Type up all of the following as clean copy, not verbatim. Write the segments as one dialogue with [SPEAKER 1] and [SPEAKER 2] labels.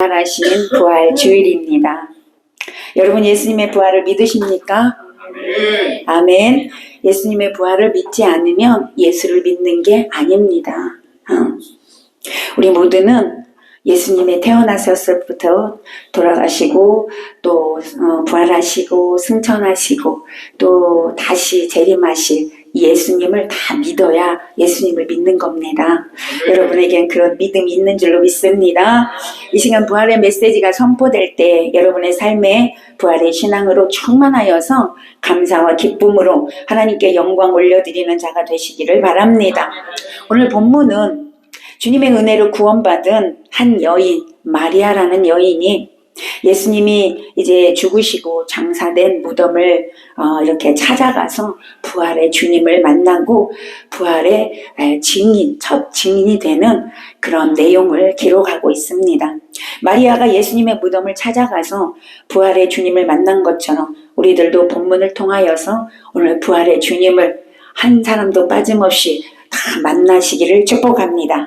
[SPEAKER 1] 부활하신 부활 주일입니다. 여러분 예수님의 부활을 믿으십니까? 아멘. 예수님의 부활을 믿지 않으면 예수를 믿는 게 아닙니다. 우리 모두는 예수님의 태어나셨을부터 돌아가시고 또 부활하시고 승천하시고 또 다시 재림하실 예수님을 다 믿어야 예수님을 믿는 겁니다. 여러분에겐 그런 믿음이 있는 줄로 믿습니다. 이 시간 부활의 메시지가 선포될 때 여러분의 삶에 부활의 신앙으로 충만하여서 감사와 기쁨으로 하나님께 영광 올려드리는 자가 되시기를 바랍니다. 오늘 본문은 주님의 은혜로 구원받은 한 여인, 마리아라는 여인이 예수님이 이제 죽으시고 장사된 무덤을 이렇게 찾아가서 부활의 주님을 만나고 부활의 첫 증인이 되는 그런 내용을 기록하고 있습니다. 마리아가 예수님의 무덤을 찾아가서 부활의 주님을 만난 것처럼 우리들도 본문을 통하여서 오늘 부활의 주님을 한 사람도 빠짐없이 다 만나시기를 축복합니다.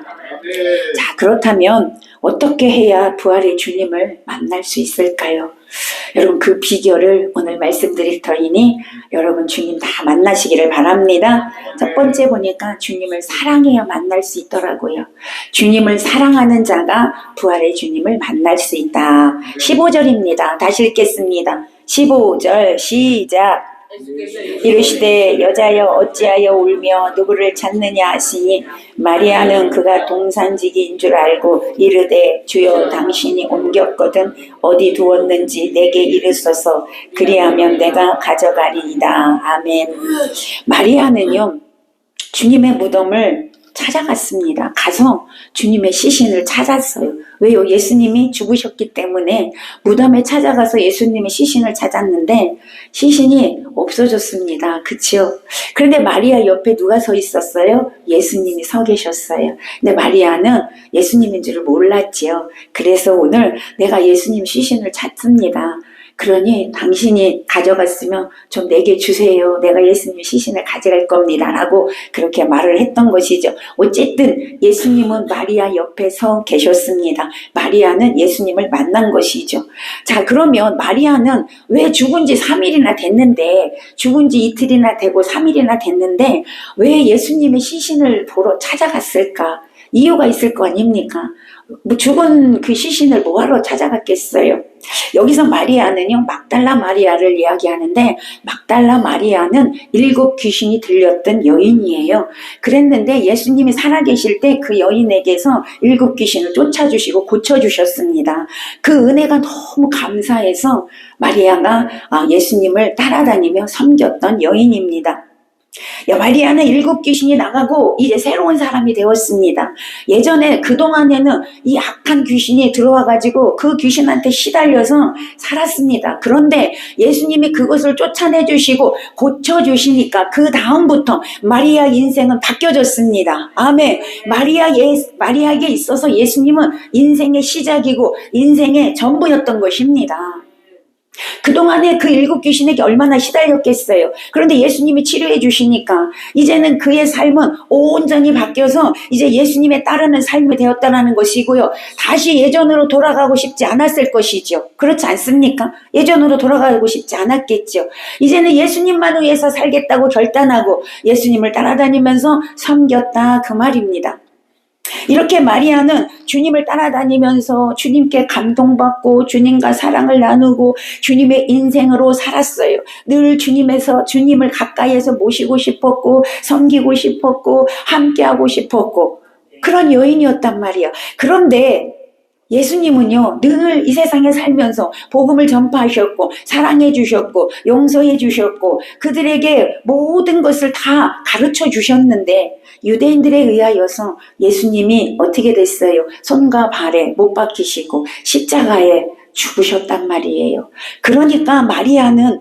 [SPEAKER 1] 자, 그렇다면 어떻게 해야 부활의 주님을 만날 수 있을까요? 여러분 그 비결을 오늘 말씀드릴 터이니 여러분 주님 다 만나시기를 바랍니다. 첫 번째 보니까 주님을 사랑해야 만날 수 있더라고요. 주님을 사랑하는 자가 부활의 주님을 만날 수 있다. 15절입니다. 다시 읽겠습니다. 15절 시작. 이르시되 여자여 어찌하여 울며 누구를 찾느냐 하시니 마리아는 그가 동산지기인 줄 알고 이르되 주여 당신이 옮겼거든 어디 두었는지 내게 이르소서 그리하면 내가 가져가리이다. 아멘. 마리아는요 주님의 무덤을 찾아갔습니다. 가서 주님의 시신을 찾았어요. 왜요? 예수님이 죽으셨기 때문에 무덤에 찾아가서 예수님의 시신을 찾았는데 시신이 없어졌습니다. 그치요? 그런데 마리아 옆에 누가 서 있었어요? 예수님이 서 계셨어요. 근데 마리아는 예수님인 줄을 몰랐지요. 그래서 오늘 내가 예수님 시신을 찾습니다. 그러니 당신이 가져갔으면 좀 내게 주세요. 내가 예수님 시신을 가져갈 겁니다. 라고 그렇게 말을 했던 것이죠. 어쨌든 예수님은 마리아 옆에 서 계셨습니다. 마리아는 예수님을 만난 것이죠. 자, 그러면 마리아는 왜 죽은 지 3일이나 됐는데 죽은 지 이틀이나 되고 3일이나 됐는데 왜 예수님의 시신을 보러 찾아갔을까? 이유가 있을 거 아닙니까? 죽은 그 시신을 뭐하러 찾아갔겠어요? 여기서 마리아는요 막달라 마리아를 이야기하는데 막달라 마리아는 7 귀신이 들렸던 여인이에요. 그랬는데 예수님이 살아계실 때 그 여인에게서 7 귀신을 쫓아주시고 고쳐주셨습니다. 그 은혜가 너무 감사해서 마리아가 예수님을 따라다니며 섬겼던 여인입니다. 마리아는 7 귀신이 나가고 이제 새로운 사람이 되었습니다. 예전에 그동안에는 이 악한 귀신이 들어와가지고 그 귀신한테 시달려서 살았습니다. 그런데 예수님이 그것을 쫓아내주시고 고쳐주시니까 그 다음부터 마리아 인생은 바뀌어졌습니다. 아멘. 마리아에게 있어서 예수님은 인생의 시작이고 인생의 전부였던 것입니다. 그동안에 그 7 귀신에게 얼마나 시달렸겠어요. 그런데 예수님이 치료해 주시니까 이제는 그의 삶은 온전히 바뀌어서 이제 예수님에 따르는 삶이 되었다는 것이고요. 다시 예전으로 돌아가고 싶지 않았을 것이죠. 그렇지 않습니까? 예전으로 돌아가고 싶지 않았겠죠. 이제는 예수님만 위해서 살겠다고 결단하고 예수님을 따라다니면서 섬겼다 그 말입니다. 이렇게 마리아는 주님을 따라다니면서 주님께 감동받고 주님과 사랑을 나누고 주님의 인생으로 살았어요. 늘 주님을 가까이에서 모시고 싶었고 섬기고 싶었고 함께하고 싶었고 그런 여인이었단 말이에요. 그런데 예수님은요 늘 이 세상에 살면서 복음을 전파하셨고 사랑해 주셨고 용서해 주셨고 그들에게 모든 것을 다 가르쳐 주셨는데 유대인들에 의하여서 예수님이 어떻게 됐어요? 손과 발에 못 박히시고 십자가에 죽으셨단 말이에요. 그러니까 마리아는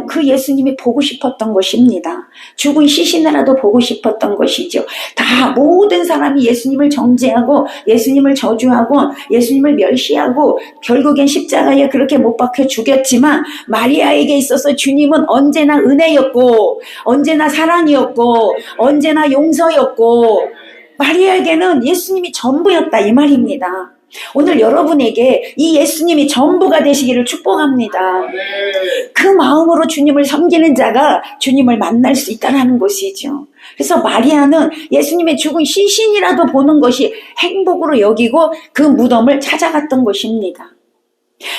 [SPEAKER 1] 그 예수님이 보고 싶었던 것입니다. 죽은 시신이라도 보고 싶었던 것이죠. 다 모든 사람이 예수님을 정죄하고 예수님을 저주하고 예수님을 멸시하고 결국엔 십자가에 그렇게 못 박혀 죽였지만 마리아에게 있어서 주님은 언제나 은혜였고 언제나 사랑이었고 언제나 용서였고 마리아에게는 예수님이 전부였다 이 말입니다. 오늘 여러분에게 이 예수님이 전부가 되시기를 축복합니다. 그 마음으로 주님을 섬기는 자가 주님을 만날 수 있다는 것이죠. 그래서 마리아는 예수님의 죽은 시신이라도 보는 것이 행복으로 여기고 그 무덤을 찾아갔던 것입니다.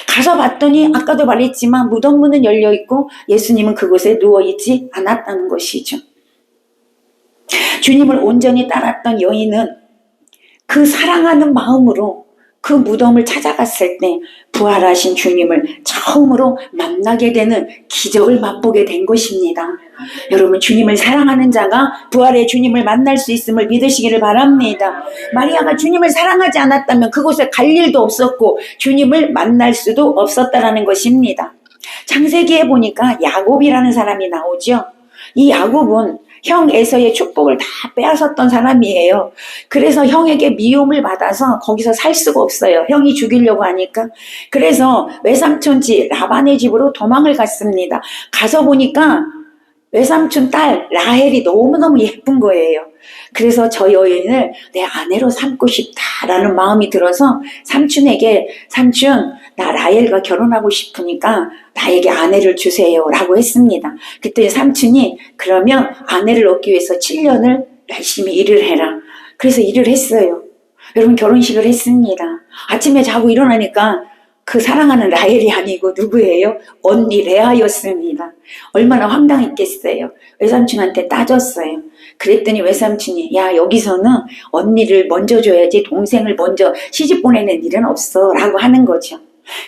[SPEAKER 1] 가서 봤더니 아까도 말했지만 무덤 문은 열려있고 예수님은 그곳에 누워있지 않았다는 것이죠. 주님을 온전히 따랐던 여인은 그 사랑하는 마음으로 그 무덤을 찾아갔을 때 부활하신 주님을 처음으로 만나게 되는 기적을 맛보게 된 것입니다. 여러분, 주님을 사랑하는 자가 부활의 주님을 만날 수 있음을 믿으시기를 바랍니다. 마리아가 주님을 사랑하지 않았다면 그곳에 갈 일도 없었고 주님을 만날 수도 없었다라는 것입니다. 창세기에 보니까 야곱이라는 사람이 나오죠. 이 야곱은 형 에서의 축복을 다 빼앗았던 사람이에요. 그래서 형에게 미움을 받아서 거기서 살 수가 없어요. 형이 죽이려고 하니까. 그래서 외삼촌 집 라반의 집으로 도망을 갔습니다. 가서 보니까 외삼촌 딸 라헬이 너무너무 예쁜 거예요. 그래서 저 여인을 내 아내로 삼고 싶다라는 마음이 들어서 삼촌에게, 삼촌 나 라헬과 결혼하고 싶으니까 나에게 아내를 주세요 라고 했습니다. 그때 삼촌이 그러면 아내를 얻기 위해서 7년을 열심히 일을 해라. 그래서 일을 했어요. 여러분, 결혼식을 했습니다. 아침에 자고 일어나니까 그 사랑하는 라헬이 아니고 누구예요? 언니 레아였습니다. 얼마나 황당했겠어요. 외삼촌한테 따졌어요. 그랬더니 외삼촌이 야, 여기서는 언니를 먼저 줘야지 동생을 먼저 시집 보내는 일은 없어 라고 하는 거죠.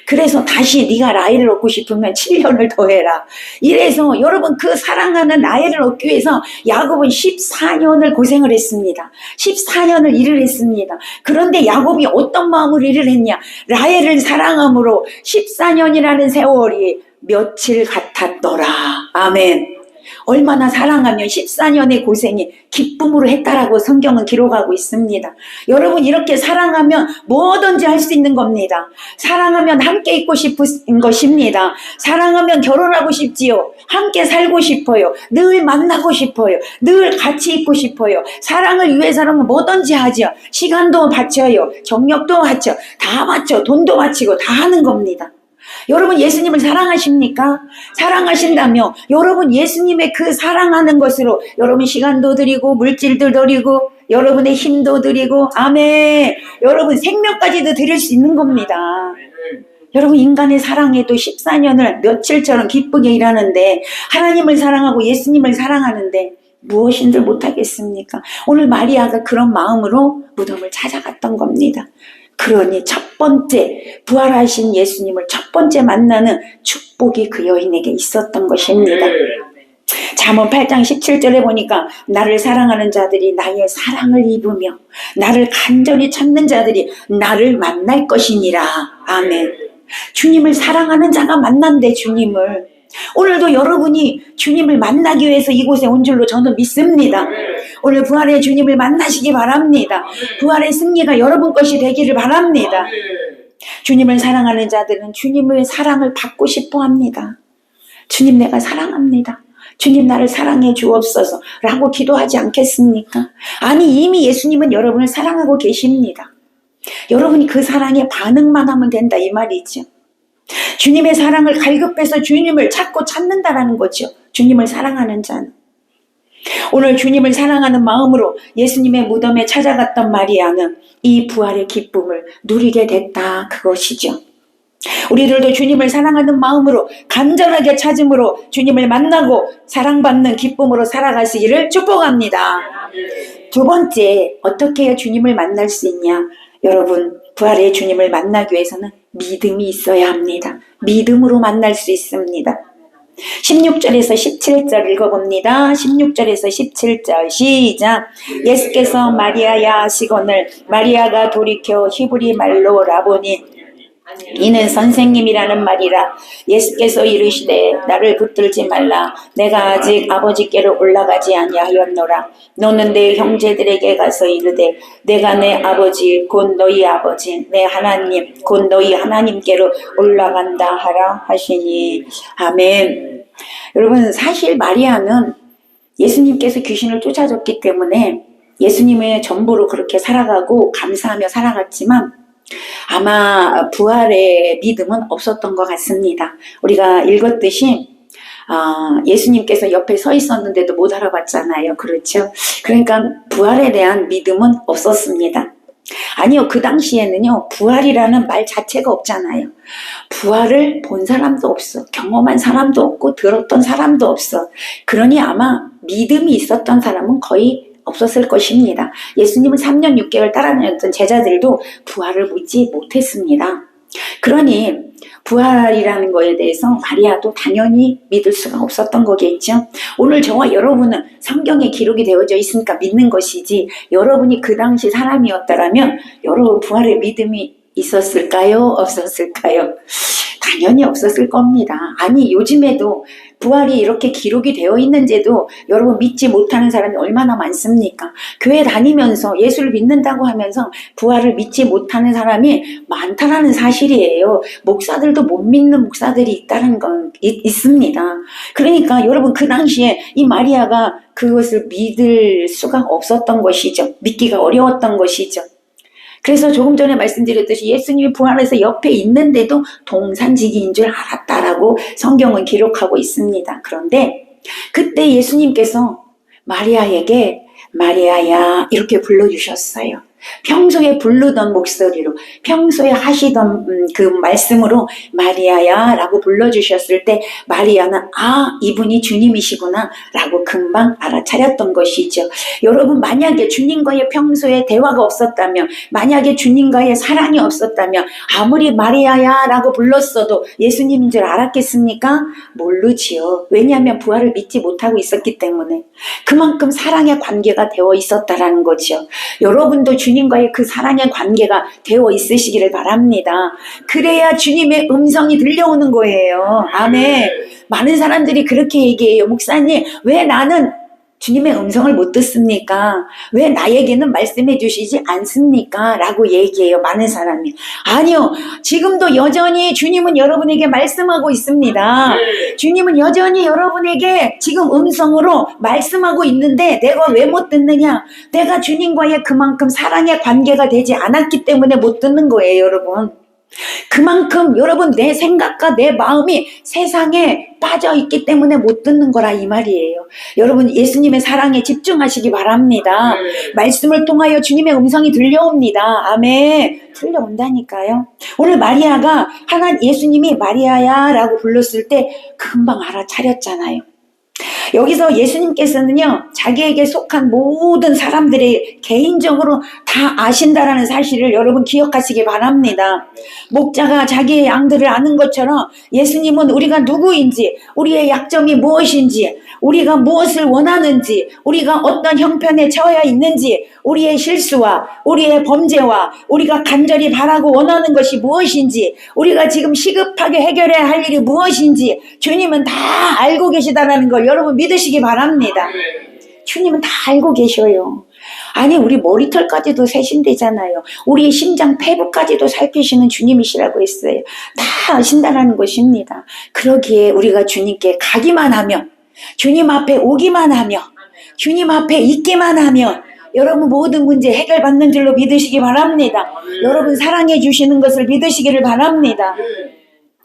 [SPEAKER 1] 그래서 다시 네가 라헬을 얻고 싶으면 7년을 더 해라. 이래서 여러분, 그 사랑하는 라헬을 얻기 위해서 야곱은 14년을 고생을 했습니다. 14년을 일을 했습니다. 그런데 야곱이 어떤 마음으로 일을 했냐? 라헬을 사랑함으로 14년이라는 세월이 며칠 같았더라. 아멘. 얼마나 사랑하면 14년의 고생이 기쁨으로 했다라고 성경은 기록하고 있습니다. 여러분, 이렇게 사랑하면 뭐든지 할 수 있는 겁니다. 사랑하면 함께 있고 싶은 것입니다. 사랑하면 결혼하고 싶지요. 함께 살고 싶어요. 늘 만나고 싶어요. 늘 같이 있고 싶어요. 사랑을 위해서는 뭐든지 하죠. 시간도 바쳐요. 정력도 바쳐. 다 바쳐. 돈도 바치고 다 하는 겁니다. 여러분, 예수님을 사랑하십니까? 사랑하신다며 여러분, 예수님의 그 사랑하는 것으로 여러분 시간도 드리고 물질도 드리고 여러분의 힘도 드리고, 아멘, 여러분 생명까지도 드릴 수 있는 겁니다. 여러분, 인간의 사랑에도 14년을 며칠처럼 기쁘게 일하는데, 하나님을 사랑하고 예수님을 사랑하는데 무엇인들 못하겠습니까? 오늘 마리아가 그런 마음으로 무덤을 찾아갔던 겁니다. 그러니 첫 번째 부활하신 예수님을 첫 번째 만나는 축복이 그 여인에게 있었던 것입니다. 잠언 8장 17절에 보니까 나를 사랑하는 자들이 나의 사랑을 입으며 나를 간절히 찾는 자들이 나를 만날 것이니라. 아멘. 주님을 사랑하는 자가 만난대, 주님을. 오늘도 여러분이 주님을 만나기 위해서 이곳에 온 줄로 저는 믿습니다. 오늘 부활의 주님을 만나시기 바랍니다. 부활의 승리가 여러분 것이 되기를 바랍니다. 주님을 사랑하는 자들은 주님의 사랑을 받고 싶어 합니다. 주님, 내가 사랑합니다. 주님, 나를 사랑해 주옵소서 라고 기도하지 않겠습니까? 아니, 이미 예수님은 여러분을 사랑하고 계십니다. 여러분이 그 사랑에 반응만 하면 된다, 이 말이죠. 주님의 사랑을 갈급해서 주님을 찾고 찾는다라는 거죠. 주님을 사랑하는 자는. 오늘 주님을 사랑하는 마음으로 예수님의 무덤에 찾아갔던 마리아는 이 부활의 기쁨을 누리게 됐다, 그것이죠. 우리들도 주님을 사랑하는 마음으로 간절하게 찾음으로 주님을 만나고 사랑받는 기쁨으로 살아가시기를 축복합니다. 두 번째, 어떻게 해야 주님을 만날 수 있냐? 여러분, 부활의 주님을 만나기 위해서는 믿음이 있어야 합니다. 믿음으로 만날 수 있습니다. 16절에서 17절 읽어봅니다. 16절에서 17절 시작. 예수께서 마리아야 하시거늘 마리아가 돌이켜 히브리 말로 라보니 이는 선생님이라는 말이라. 예수께서 이르시되 나를 붙들지 말라. 내가 아직 아버지께로 올라가지 아니하였노라. 너는 내 형제들에게 가서 이르되 내가 내 아버지 곧 너희 아버지 내 하나님 곧 너희 하나님께로 올라간다 하라 하시니. 아멘. 여러분, 사실 마리아는 예수님께서 귀신을 쫓아줬기 때문에 예수님의 전부로 그렇게 살아가고 감사하며 살아갔지만 아마 부활의 믿음은 없었던 것 같습니다. 우리가 읽었듯이 예수님께서 옆에 서 있었는데도 못 알아봤잖아요. 그렇죠? 그러니까 부활에 대한 믿음은 없었습니다. 아니요, 그 당시에는요, 부활이라는 말 자체가 없잖아요. 부활을 본 사람도 없어. 경험한 사람도 없고, 들었던 사람도 없어. 그러니 아마 믿음이 있었던 사람은 거의 없었을 것입니다. 예수님을 3년 6개월 따라다녔던 제자들도 부활을 믿지 못했습니다. 그러니 부활이라는 거에 대해서 마리아도 당연히 믿을 수가 없었던 거겠죠. 오늘 저와 여러분은 성경에 기록이 되어져 있으니까 믿는 것이지, 여러분이 그 당시 사람이었다면 여러분 부활의 믿음이 있었을까요? 없었을까요? 당연히 없었을 겁니다. 아니, 요즘에도 부활이 이렇게 기록이 되어 있는데도 여러분 믿지 못하는 사람이 얼마나 많습니까? 교회 다니면서 예수를 믿는다고 하면서 부활을 믿지 못하는 사람이 많다라는 사실이에요. 목사들도 못 믿는 목사들이 있다는 건 있습니다. 그러니까 여러분 그 당시에 이 마리아가 그것을 믿을 수가 없었던 것이죠. 믿기가 어려웠던 것이죠. 그래서 조금 전에 말씀드렸듯이 예수님이 부활해서 옆에 있는데도 동산지기인 줄 알았다라고 성경은 기록하고 있습니다. 그런데 그때 예수님께서 마리아에게 마리아야 이렇게 불러주셨어요. 평소에 부르던 목소리로, 평소에 하시던 그 말씀으로 마리아야 라고 불러주셨을 때 마리아는 이분이 주님이시구나 라고 금방 알아차렸던 것이죠. 여러분, 만약에 주님과의 평소에 대화가 없었다면, 만약에 주님과의 사랑이 없었다면 아무리 마리아야 라고 불렀어도 예수님인 줄 알았겠습니까? 모르지요. 왜냐하면 부활을 믿지 못하고 있었기 때문에. 그만큼 사랑의 관계가 되어 있었다라는 거죠. 여러분도 주님과의 그 사랑의 관계가 되어 있으시기를 바랍니다. 그래야 주님의 음성이 들려오는 거예요. 아멘. 많은 사람들이 그렇게 얘기해요. 목사님, 왜 나는 주님의 음성을 못 듣습니까? 왜 나에게는 말씀해 주시지 않습니까? 라고 얘기해요. 많은 사람이. 아니요. 지금도 여전히 주님은 여러분에게 말씀하고 있습니다. 주님은 여전히 여러분에게 지금 음성으로 말씀하고 있는데 내가 왜 못 듣느냐? 내가 주님과의 그만큼 사랑의 관계가 되지 않았기 때문에 못 듣는 거예요, 여러분. 그만큼 여러분 내 생각과 내 마음이 세상에 빠져 있기 때문에 못 듣는 거라 이 말이에요. 여러분 예수님의 사랑에 집중하시기 바랍니다. 말씀을 통하여 주님의 음성이 들려옵니다. 아멘. 들려온다니까요. 오늘 마리아가 예수님이 마리아야 라고 불렀을 때 금방 알아차렸잖아요. 여기서 예수님께서는요, 자기에게 속한 모든 사람들이 개인적으로 다 아신다라는 사실을 여러분 기억하시기 바랍니다. 목자가 자기의 양들을 아는 것처럼 예수님은 우리가 누구인지, 우리의 약점이 무엇인지, 우리가 무엇을 원하는지, 우리가 어떤 형편에 처해 있는지, 우리의 실수와 우리의 범죄와 우리가 간절히 바라고 원하는 것이 무엇인지, 우리가 지금 시급하게 해결해야 할 일이 무엇인지 주님은 다 알고 계시다는 걸 여러분 믿으시기 바랍니다. 주님은 다 알고 계셔요. 아니, 우리 머리털까지도 세신되잖아요. 우리의 심장 폐부까지도 살피시는 주님이시라고 했어요. 다 아신다라는 것입니다. 그러기에 우리가 주님께 가기만 하면, 주님 앞에 오기만 하며, 주님 앞에 있기만 하며 여러분 모든 문제 해결받는 줄로 믿으시기 바랍니다. 여러분 사랑해 주시는 것을 믿으시기를 바랍니다.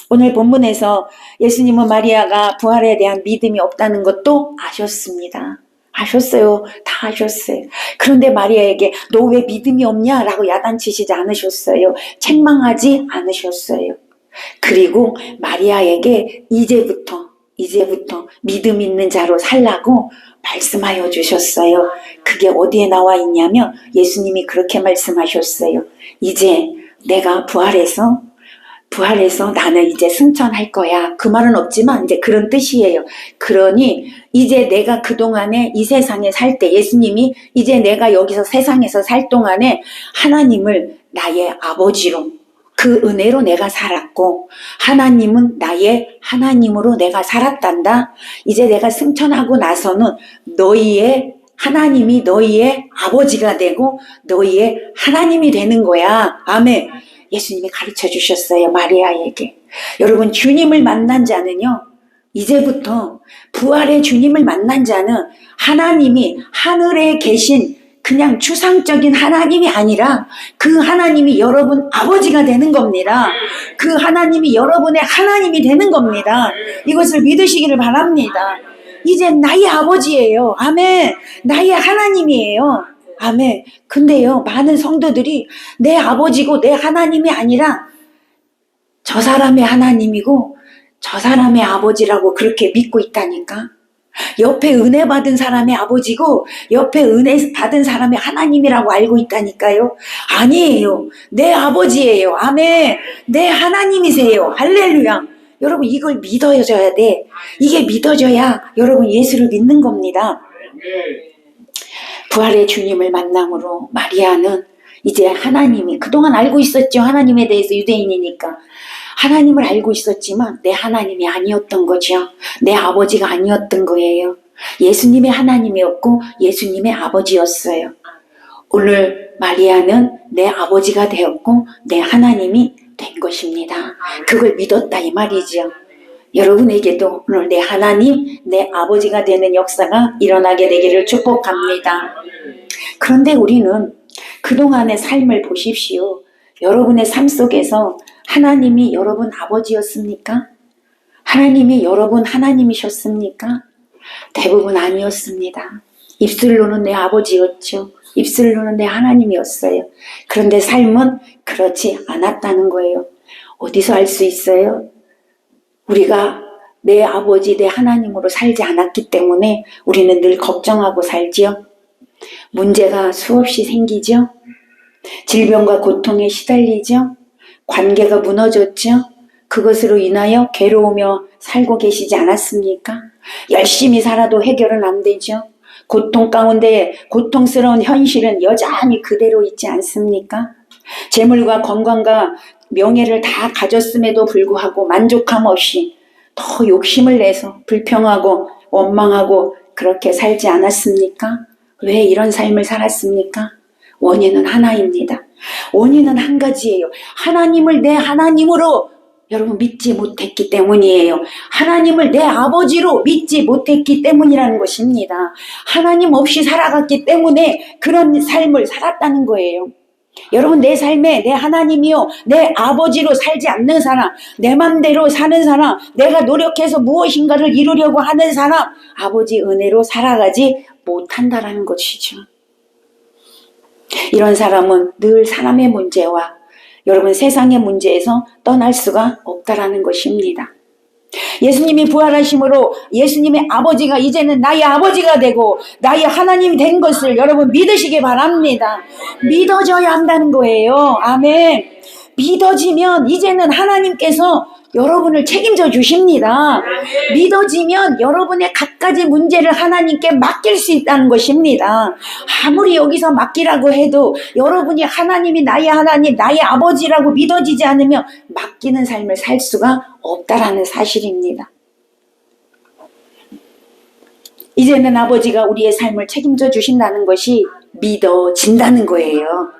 [SPEAKER 1] 오늘 본문에서 예수님은 마리아가 부활에 대한 믿음이 없다는 것도 아셨습니다. 아셨어요. 다 아셨어요. 그런데 마리아에게 너 왜 믿음이 없냐? 라고 야단치시지 않으셨어요. 책망하지 않으셨어요. 그리고 마리아에게 이제부터 믿음 있는 자로 살라고 말씀하여 주셨어요. 그게 어디에 나와 있냐면 예수님이 그렇게 말씀하셨어요. 이제 내가 부활해서 나는 이제 승천할 거야. 그 말은 없지만 이제 그런 뜻이에요. 그러니 이제 내가 그동안에 이 세상에 살 때 예수님이 이제 내가 여기서 세상에서 살 동안에 하나님을 나의 아버지로 그 은혜로 내가 살았고 하나님은 나의 하나님으로 내가 살았단다. 이제 내가 승천하고 나서는 하나님이 너희의 아버지가 되고 너희의 하나님이 되는 거야. 아멘. 예수님이 가르쳐 주셨어요. 마리아에게. 여러분 주님을 만난 자는요. 이제부터 부활의 주님을 만난 자는 하나님이 하늘에 계신 그냥 추상적인 하나님이 아니라 그 하나님이 여러분 아버지가 되는 겁니다. 그 하나님이 여러분의 하나님이 되는 겁니다. 이것을 믿으시기를 바랍니다. 이제 나의 아버지예요. 아멘. 나의 하나님이에요. 아멘. 근데요, 많은 성도들이 내 아버지고 내 하나님이 아니라 저 사람의 하나님이고 저 사람의 아버지라고 그렇게 믿고 있다니까. 옆에 은혜 받은 사람의 아버지고 옆에 은혜 받은 사람의 하나님이라고 알고 있다니까요. 아니에요. 내 아버지예요. 아멘. 내 하나님이세요. 할렐루야. 여러분 이걸 믿어줘야 돼. 이게 믿어져야 여러분 예수를 믿는 겁니다. 부활의 주님을 만남으로 마리아는 이제 하나님이 그동안 알고 있었죠. 하나님에 대해서 유대인이니까. 하나님을 알고 있었지만 내 하나님이 아니었던 거죠. 내 아버지가 아니었던 거예요. 예수님의 하나님이었고 예수님의 아버지였어요. 오늘 마리아는 내 아버지가 되었고 내 하나님이 된 것입니다. 그걸 믿었다 이 말이죠. 여러분에게도 오늘 내 하나님, 내 아버지가 되는 역사가 일어나게 되기를 축복합니다. 그런데 우리는 그동안의 삶을 보십시오. 여러분의 삶 속에서 하나님이 여러분 아버지였습니까? 하나님이 여러분 하나님이셨습니까? 대부분 아니었습니다. 입술로는 내 아버지였죠. 입술로는 내 하나님이었어요. 그런데 삶은 그렇지 않았다는 거예요. 어디서 알 수 있어요? 우리가 내 아버지, 내 하나님으로 살지 않았기 때문에 우리는 늘 걱정하고 살지요. 문제가 수없이 생기죠. 질병과 고통에 시달리죠. 관계가 무너졌죠. 그것으로 인하여 괴로우며 살고 계시지 않았습니까? 열심히 살아도 해결은 안 되죠. 고통 가운데 고통스러운 현실은 여전히 그대로 있지 않습니까? 재물과 건강과 명예를 다 가졌음에도 불구하고 만족함 없이 더 욕심을 내서 불평하고 원망하고 그렇게 살지 않았습니까? 왜 이런 삶을 살았습니까? 원인은 하나입니다. 원인은 한 가지예요. 하나님을 내 하나님으로 여러분 믿지 못했기 때문이에요. 하나님을 내 아버지로 믿지 못했기 때문이라는 것입니다. 하나님 없이 살아갔기 때문에 그런 삶을 살았다는 거예요. 여러분 내 삶에 내 하나님이요 내 아버지로 살지 않는 사람, 내 맘대로 사는 사람, 내가 노력해서 무엇인가를 이루려고 하는 사람, 아버지 은혜로 살아가지 못한다라는 것이죠. 이런 사람은 늘 사람의 문제와 여러분 세상의 문제에서 떠날 수가 없다라는 것입니다. 예수님이 부활하심으로 예수님의 아버지가 이제는 나의 아버지가 되고 나의 하나님이 된 것을 여러분 믿으시기 바랍니다. 믿어져야 한다는 거예요. 아멘. 믿어지면 이제는 하나님께서 여러분을 책임져 주십니다. 믿어지면 여러분의 갖가지 문제를 하나님께 맡길 수 있다는 것입니다. 아무리 여기서 맡기라고 해도 여러분이 하나님이 나의 하나님, 나의 아버지라고 믿어지지 않으면 맡기는 삶을 살 수가 없다라는 사실입니다. 이제는 아버지가 우리의 삶을 책임져 주신다는 것이 믿어진다는 거예요.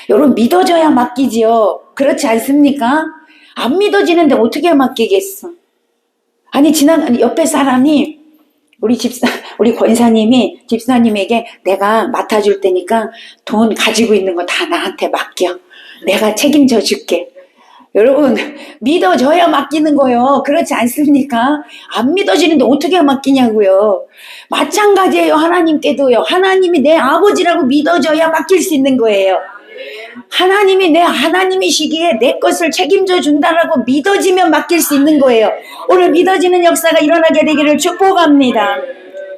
[SPEAKER 1] 여러분 믿어져야 맡기지요. 그렇지 않습니까? 안 믿어지는데 어떻게 맡기겠어? 아니 옆에 사람이 우리 권사님이 집사님에게 내가 맡아줄 테니까 돈 가지고 있는 거 다 나한테 맡겨. 내가 책임져 줄게. 여러분 믿어져야 맡기는 거요. 그렇지 않습니까? 안 믿어지는데 어떻게 맡기냐고요. 마찬가지예요. 하나님께도요. 하나님이 내 아버지라고 믿어져야 맡길 수 있는 거예요. 하나님이 내 하나님이시기에 내 것을 책임져 준다라고 믿어지면 맡길 수 있는 거예요. 오늘 믿어지는 역사가 일어나게 되기를 축복합니다.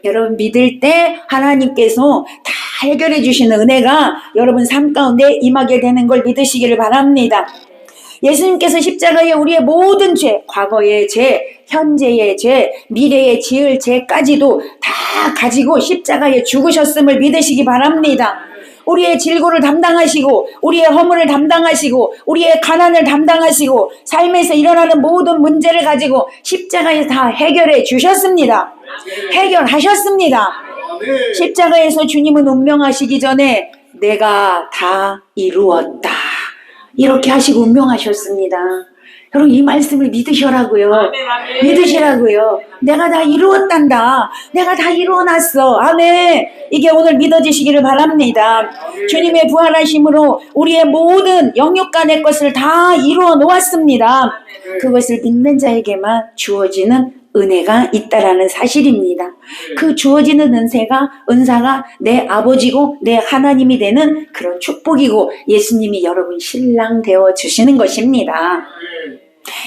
[SPEAKER 1] 여러분 믿을 때 하나님께서 다 해결해 주시는 은혜가 여러분 삶 가운데 임하게 되는 걸 믿으시기를 바랍니다. 예수님께서 십자가에 우리의 모든 죄, 과거의 죄, 현재의 죄, 미래에 지을 죄까지도 다 가지고 십자가에 죽으셨음을 믿으시기 바랍니다. 우리의 질고를 담당하시고 우리의 허물을 담당하시고 우리의 가난을 담당하시고 삶에서 일어나는 모든 문제를 가지고 십자가에서 다 해결해 주셨습니다. 해결하셨습니다. 십자가에서 주님은 운명하시기 전에 내가 다 이루었다 이렇게 하시고 운명하셨습니다. 여러분 이 말씀을 믿으시라고요. 믿으시라고요. 내가 다 이루었단다. 내가 다 이루어놨어. 아멘. 이게 오늘 믿어지시기를 바랍니다. 주님의 부활하심으로 우리의 모든 영육간의 것을 다 이루어 놓았습니다. 그것을 믿는 자에게만 주어지는 은혜가 있다라는 사실입니다. 그 주어지는 은사가 내 아버지고 내 하나님이 되는 그런 축복이고 예수님이 여러분 신랑 되어 주시는 것입니다.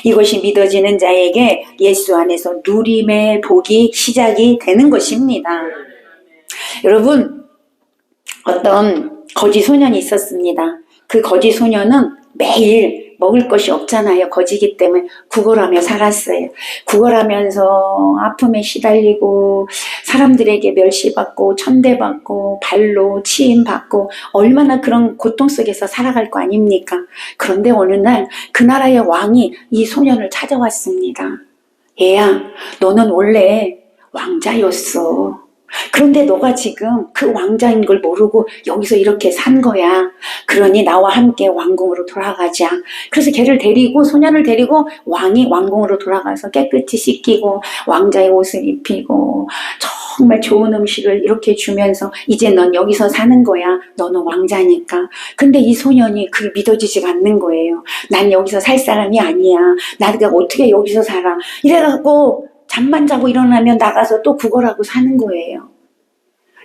[SPEAKER 1] 이것이 믿어지는 자에게 예수 안에서 누림의 복이 시작이 되는 것입니다. 여러분 어떤 거지 소년이 있었습니다. 그 거지 소년은 매일 먹을 것이 없잖아요. 거지기 때문에 구걸하며 살았어요. 구걸하면서 아픔에 시달리고 사람들에게 멸시받고 천대받고 발로 치임받고 얼마나 그런 고통 속에서 살아갈 거 아닙니까? 그런데 어느 날 그 나라의 왕이 이 소년을 찾아왔습니다. 얘야, 너는 원래 왕자였어. 그런데 너가 지금 그 왕자인 걸 모르고 여기서 이렇게 산 거야. 그러니 나와 함께 왕궁으로 돌아가자. 그래서 소년을 데리고 왕이 왕궁으로 돌아가서 깨끗이 씻기고 왕자의 옷을 입히고 정말 좋은 음식을 이렇게 주면서 이제 넌 여기서 사는 거야. 너는 왕자니까. 근데 이 소년이 그걸 믿어지지가 않는 거예요. 난 여기서 살 사람이 아니야. 나가 어떻게 여기서 살아. 이래갖고 잠만 자고 일어나면 나가서 또 구걸하고 사는 거예요.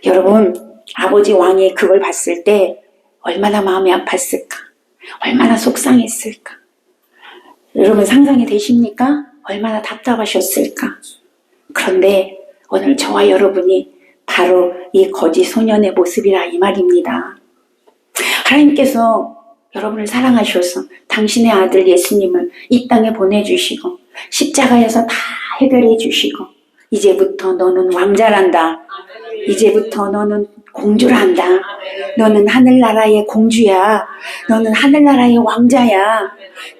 [SPEAKER 1] 여러분, 아버지 왕이 그걸 봤을 때 얼마나 마음이 아팠을까? 얼마나 속상했을까? 여러분 상상이 되십니까? 얼마나 답답하셨을까? 그런데 오늘 저와 여러분이 바로 이 거지 소년의 모습이라 이 말입니다. 하나님께서 여러분을 사랑하셔서 당신의 아들 예수님을 이 땅에 보내주시고 십자가에서 다 해결해 주시고 이제부터 너는 왕자란다. 이제부터 너는 공주란다. 너는 하늘나라의 공주야. 너는 하늘나라의 왕자야.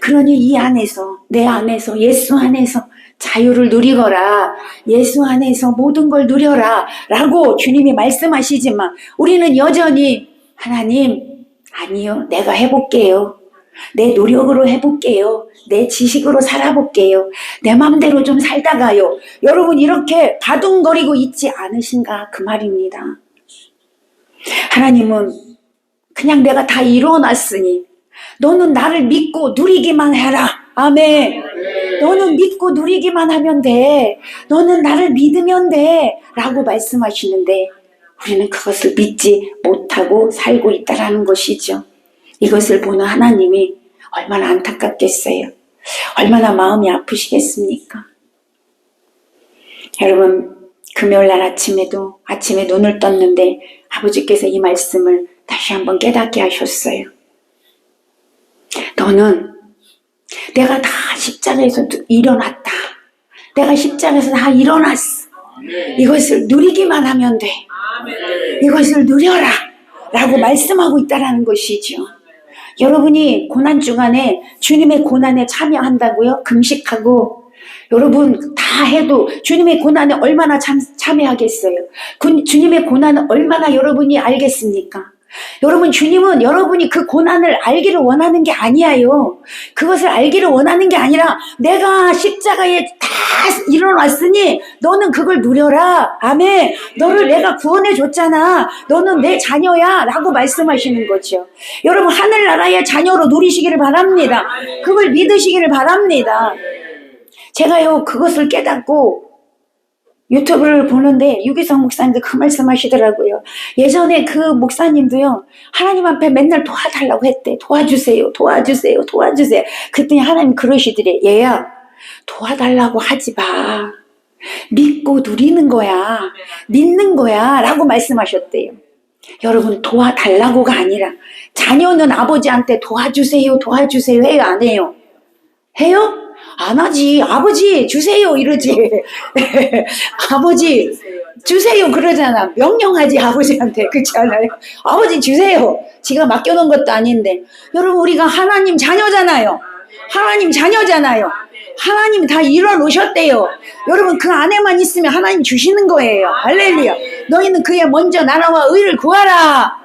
[SPEAKER 1] 그러니 이 안에서 내 안에서 예수 안에서 자유를 누리거라. 예수 안에서 모든 걸 누려라 라고 주님이 말씀하시지만 우리는 여전히 하나님 아니요 내가 해볼게요. 내 노력으로 해볼게요. 내 지식으로 살아볼게요. 내 마음대로 좀 살다가요. 여러분 이렇게 바둥거리고 있지 않으신가 그 말입니다. 하나님은 그냥 내가 다 이루어놨으니 너는 나를 믿고 누리기만 해라. 아멘. 너는 믿고 누리기만 하면 돼. 너는 나를 믿으면 돼. 라고 말씀하시는데 우리는 그것을 믿지 못하고 살고 있다는 것이죠. 이것을 보는 하나님이 얼마나 안타깝겠어요. 얼마나 마음이 아프시겠습니까? 여러분 금요일날 아침에 눈을 떴는데 아버지께서 이 말씀을 다시 한번 깨닫게 하셨어요. 너는 내가 다 십자가에서 일어났다. 내가 십자가에서 다 일어났어. 이것을 누리기만 하면 돼. 이것을 누려라 라고 말씀하고 있다는 것이죠. 여러분이 고난 주간에 주님의 고난에 참여한다고요? 금식하고 여러분 다 해도 주님의 고난에 얼마나 참여하겠어요? 주님의 고난은 얼마나 여러분이 알겠습니까? 여러분 주님은 여러분이 그 고난을 알기를 원하는 게 아니에요. 그것을 알기를 원하는 게 아니라 내가 십자가에 다 일어났으니 너는 그걸 누려라. 아멘. 너를 내가 구원해 줬잖아. 너는 내 자녀야 라고 말씀하시는 거죠. 여러분 하늘나라의 자녀로 누리시기를 바랍니다. 그걸 믿으시기를 바랍니다. 제가요 그것을 깨닫고 유튜브를 보는데 유기성 목사님도 그 말씀하시더라고요. 예전에 그 목사님도요 하나님 앞에 맨날 도와달라고 했대. 도와주세요 도와주세요 도와주세요. 그랬더니 하나님 그러시더래. 얘야 도와달라고 하지 마. 믿고 누리는 거야. 믿는 거야 라고 말씀하셨대요. 여러분 도와달라고가 아니라 자녀는 아버지한테 도와주세요 도와주세요 해요 안 해요? 해요? 안 하지. 아버지 주세요 이러지. 아버지 주세요 그러잖아. 명령하지 아버지한테. 그렇지 않아요? 아버지 주세요. 지가 맡겨놓은 것도 아닌데. 여러분 우리가 하나님 자녀잖아요. 하나님 자녀잖아요. 하나님이 다 이뤄놓으셨대요. 여러분 그 안에만 있으면 하나님 주시는 거예요. 할렐루야. 너희는 그의 먼저 나라와 의를 구하라.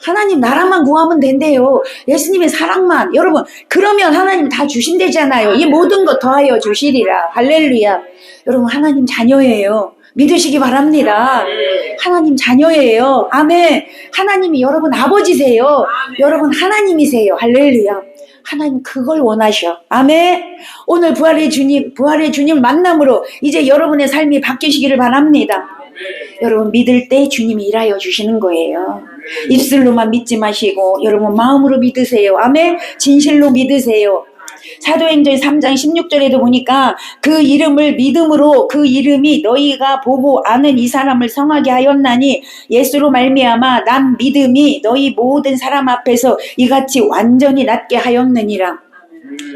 [SPEAKER 1] 하나님 나라만 구하면 된대요. 예수님의 사랑만. 여러분, 그러면 하나님 다 주신대잖아요. 이 모든 것 더하여 주시리라. 할렐루야. 여러분, 하나님 자녀예요. 믿으시기 바랍니다. 하나님 자녀예요. 아멘. 하나님이 여러분 아버지세요. 여러분 하나님이세요. 할렐루야. 하나님 그걸 원하셔. 아멘. 오늘 부활의 주님 만남으로 이제 여러분의 삶이 바뀌시기를 바랍니다. 여러분 믿을 때 주님이 일하여 주시는 거예요. 입술로만 믿지 마시고 여러분 마음으로 믿으세요. 아멘. 진실로 믿으세요. 사도행전 3장 16절에도 보니까 그 이름을 믿음으로 그 이름이 너희가 보고 아는 이 사람을 성하게 하였나니 예수로 말미암아 난 믿음이 너희 모든 사람 앞에서 이같이 완전히 낫게 하였느니라.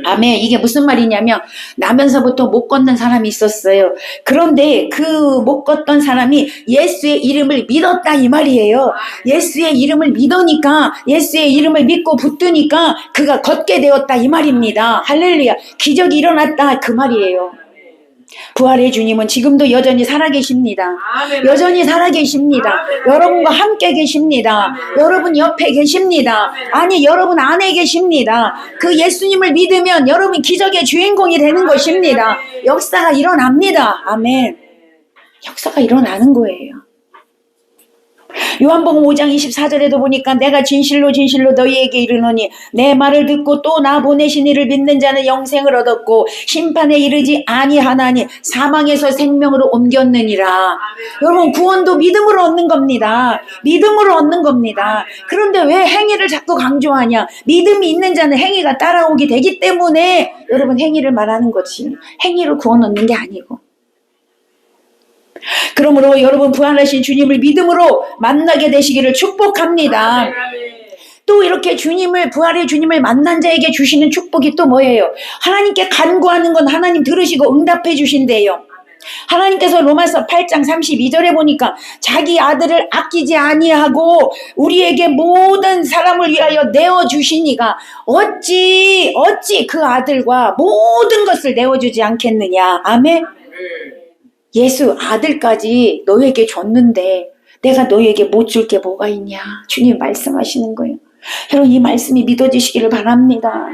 [SPEAKER 1] 아멘. 이게 무슨 말이냐면 나면서부터 못 걷는 사람이 있었어요. 그런데 그 못 걷던 사람이 예수의 이름을 믿었다 이 말이에요. 예수의 이름을 믿으니까 예수의 이름을 믿고 붙드니까 그가 걷게 되었다 이 말입니다. 할렐루야. 기적이 일어났다 그 말이에요. 부활의 주님은 지금도 여전히 살아계십니다. 여전히 살아계십니다. 여러분과 함께 계십니다. 여러분 옆에 계십니다. 아니 여러분 안에 계십니다. 그 예수님을 믿으면 여러분 기적의 주인공이 되는 것입니다. 역사가 일어납니다. 아멘. 역사가 일어나는 거예요. 요한복음 5장 24절에도 보니까 내가 진실로 진실로 너희에게 이르노니 내 말을 듣고 또 나 보내신 이를 믿는 자는 영생을 얻었고 심판에 이르지 아니하나니 사망에서 생명으로 옮겼느니라. 여러분 구원도 믿음으로 얻는 겁니다. 믿음으로 얻는 겁니다. 그런데 왜 행위를 자꾸 강조하냐? 믿음이 있는 자는 행위가 따라오게 되기 때문에 여러분 행위를 말하는 거지 행위로 구원 얻는 게 아니고. 그러므로 여러분 부활하신 주님을 믿음으로 만나게 되시기를 축복합니다. 또 이렇게 부활의 주님을 만난 자에게 주시는 축복이 또 뭐예요? 하나님께 간구하는 건 하나님 들으시고 응답해 주신대요. 하나님께서 로마서 8장 32절에 보니까 자기 아들을 아끼지 아니하고 우리에게 모든 사람을 위하여 내어주시니가 어찌 그 아들과 모든 것을 내어주지 않겠느냐. 아멘. 예수 아들까지 너에게 줬는데 내가 너에게 못 줄 게 뭐가 있냐. 주님 말씀하시는 거예요. 여러분 이 말씀이 믿어지시기를 바랍니다.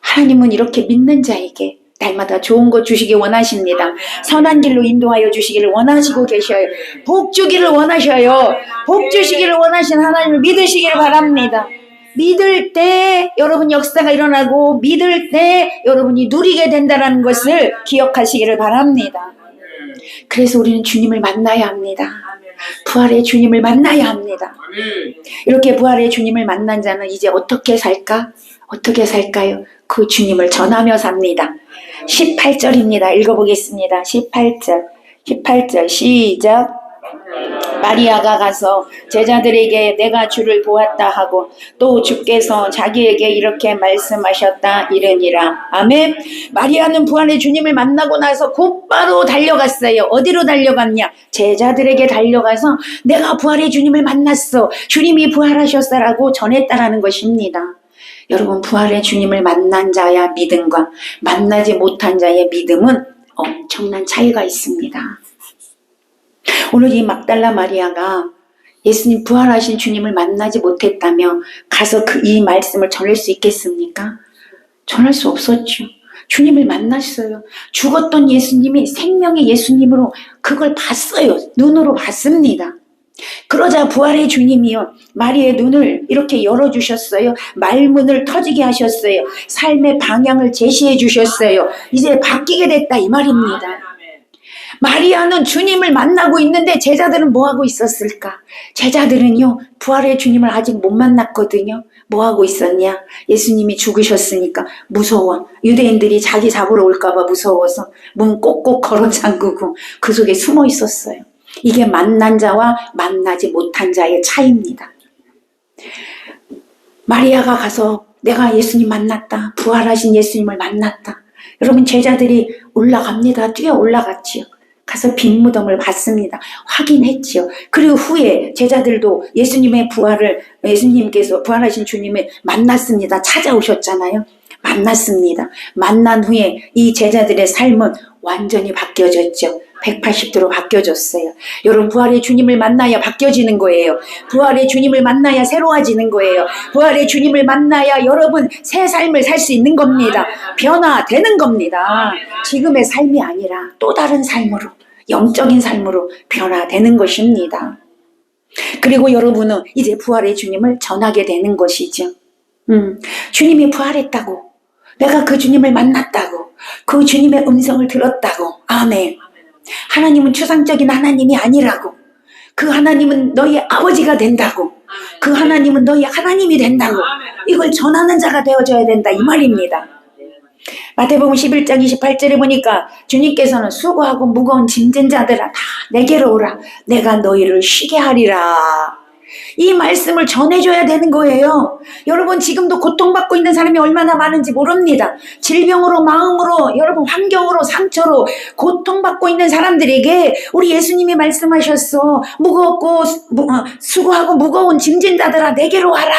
[SPEAKER 1] 하나님은 이렇게 믿는 자에게 날마다 좋은 것 주시기 원하십니다. 선한 길로 인도하여 주시기를 원하시고 계셔요. 복 주기를 원하셔요. 복 주시기를 원하신 하나님을 믿으시기를 바랍니다. 믿을 때 여러분 역사가 일어나고 믿을 때 여러분이 누리게 된다는 것을 기억하시기를 바랍니다. 그래서 우리는 주님을 만나야 합니다. 부활의 주님을 만나야 합니다. 이렇게 부활의 주님을 만난 자는 이제 어떻게 살까? 어떻게 살까요? 그 주님을 전하며 삽니다. 18절입니다. 읽어보겠습니다. 18절 시작. 마리아가 가서 제자들에게 내가 주를 보았다 하고 또 주께서 자기에게 이렇게 말씀하셨다 이르니라. 아멘. 마리아는 부활의 주님을 만나고 나서 곧바로 달려갔어요. 어디로 달려갔냐? 제자들에게 달려가서 내가 부활의 주님을 만났어. 주님이 부활하셨어라고 전했다라는 것입니다. 여러분 부활의 주님을 만난 자의 믿음과 만나지 못한 자의 믿음은 엄청난 차이가 있습니다. 오늘 이 막달라 마리아가 예수님 부활하신 주님을 만나지 못했다며 가서 이 말씀을 전할 수 있겠습니까? 전할 수 없었죠. 주님을 만났어요. 죽었던 예수님이 생명의 예수님으로 그걸 봤어요. 눈으로 봤습니다. 그러자 부활의 주님이요 마리아의 눈을 이렇게 열어주셨어요. 말문을 터지게 하셨어요. 삶의 방향을 제시해 주셨어요. 이제 바뀌게 됐다 이 말입니다. 마리아는 주님을 만나고 있는데 제자들은 뭐하고 있었을까? 제자들은요 부활의 주님을 아직 못 만났거든요. 뭐하고 있었냐? 예수님이 죽으셨으니까 무서워. 유대인들이 자기 잡으러 올까봐 무서워서 문 꼭꼭 걸어 잠그고 그 속에 숨어 있었어요. 이게 만난 자와 만나지 못한 자의 차이입니다. 마리아가 가서 내가 예수님 만났다. 부활하신 예수님을 만났다. 여러분 제자들이 올라갑니다. 뛰어 올라갔지요. 가서 빈 무덤을 봤습니다. 확인했지요. 그리고 후에 제자들도 예수님께서 부활하신 주님을 만났습니다. 찾아오셨잖아요. 만났습니다. 만난 후에 이 제자들의 삶은 완전히 바뀌어졌죠. 180도로 바뀌어졌어요. 여러분, 부활의 주님을 만나야 바뀌어지는 거예요. 부활의 주님을 만나야 새로워지는 거예요. 부활의 주님을 만나야 여러분 새 삶을 살 수 있는 겁니다. 변화되는 겁니다. 지금의 삶이 아니라 또 다른 삶으로, 영적인 삶으로 변화되는 것입니다. 그리고 여러분은 이제 부활의 주님을 전하게 되는 것이죠. 주님이 부활했다고, 내가 그 주님을 만났다고, 그 주님의 음성을 들었다고. 아멘. 하나님은 추상적인 하나님이 아니라고, 그 하나님은 너희 아버지가 된다고, 그 하나님은 너희 하나님이 된다고, 이걸 전하는 자가 되어줘야 된다, 이 말입니다. 마태복음 11장 28절에 보니까 주님께서는 수고하고 무거운 짐진 자들아 다 내게로 오라, 내가 너희를 쉬게 하리라. 이 말씀을 전해줘야 되는 거예요. 여러분, 지금도 고통받고 있는 사람이 얼마나 많은지 모릅니다. 질병으로, 마음으로, 여러분 환경으로, 상처로 고통받고 있는 사람들에게 우리 예수님이 말씀하셨어. 무겁고 수고하고 무거운 짐진 자들아 내게로 와라,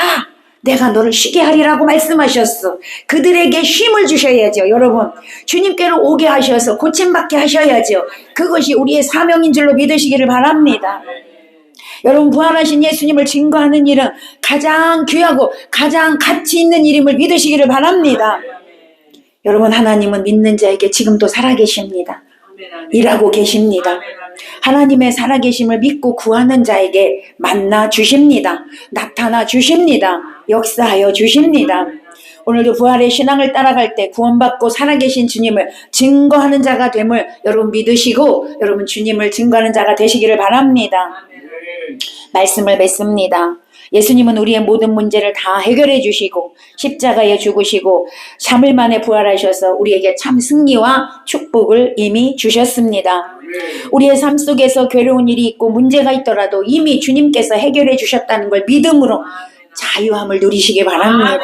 [SPEAKER 1] 내가 너를 쉬게 하리라고 말씀하셨어. 그들에게 쉼을 주셔야죠. 여러분, 주님께로 오게 하셔서 고침받게 하셔야죠. 그것이 우리의 사명인 줄로 믿으시기를 바랍니다. 여러분, 부활하신 예수님을 증거하는 일은 가장 귀하고 가장 가치 있는 일임을 믿으시기를 바랍니다. 여러분, 하나님은 믿는 자에게 지금도 살아계십니다. 일하고 계십니다. 하나님의 살아계심을 믿고 구하는 자에게 만나 주십니다. 나타나 주십니다. 역사하여 주십니다. 오늘도 부활의 신앙을 따라갈 때 구원받고 살아계신 주님을 증거하는 자가 됨을 여러분 믿으시고, 여러분 주님을 증거하는 자가 되시기를 바랍니다. 말씀을 맺습니다. 예수님은 우리의 모든 문제를 다 해결해 주시고 십자가에 죽으시고 3일 만에 부활하셔서 우리에게 참 승리와 축복을 이미 주셨습니다. 우리의 삶 속에서 괴로운 일이 있고 문제가 있더라도 이미 주님께서 해결해 주셨다는 걸 믿음으로 자유함을 누리시기 바랍니다.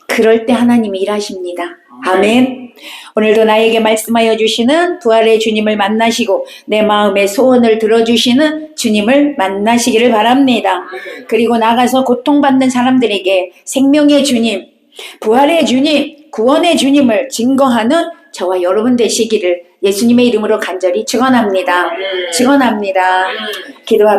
[SPEAKER 1] 그럴 때 하나님이 일하십니다. 아멘. 오늘도 나에게 말씀하여 주시는 부활의 주님을 만나시고 내 마음의 소원을 들어주시는 주님을 만나시기를 바랍니다. 그리고 나가서 고통받는 사람들에게 생명의 주님, 부활의 주님, 구원의 주님을 증거하는 저와 여러분 되시기를 예수님의 이름으로 간절히 축원합니다. 축원합니다. 기도합니다.